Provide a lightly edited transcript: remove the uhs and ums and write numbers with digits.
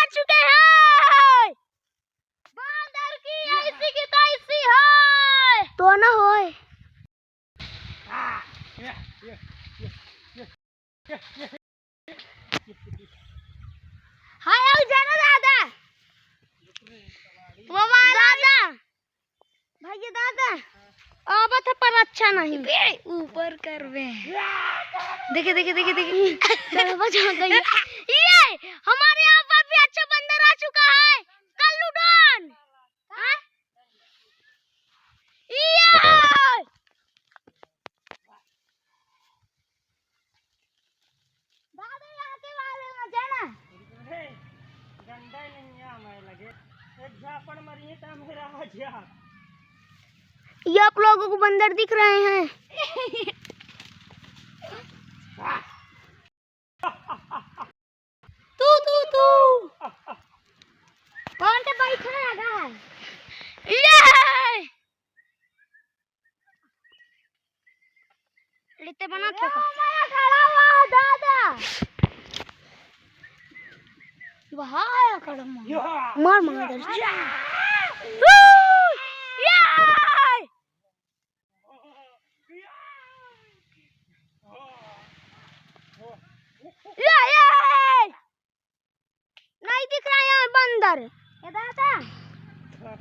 चुके हैं बंदर की ऐसी की तैसी है तो ना होए हाय आओ जाना दादा दादा भैया दादा अब था पर अच्छा नहीं ऊपर कर वे देखे देखे देखे देखे बचा गई ये हमारे यहाँ पर भी अच्छा बंदर आ चुका है कल्लूडन हाँ ये दादा यहाँ के वाले में जाना गंदा नहीं है हमें लगे एक झापड़ मरी था मेरा आजा ये आप लोगों को बंदर दिख रहे हैं तू तू तू कौन से बैठने लगा है ये लिट्टे बना के मैं खड़ा हुआ दादा वहां खड़ा मार मार नहीं दिख रहा है बंदर ये दादा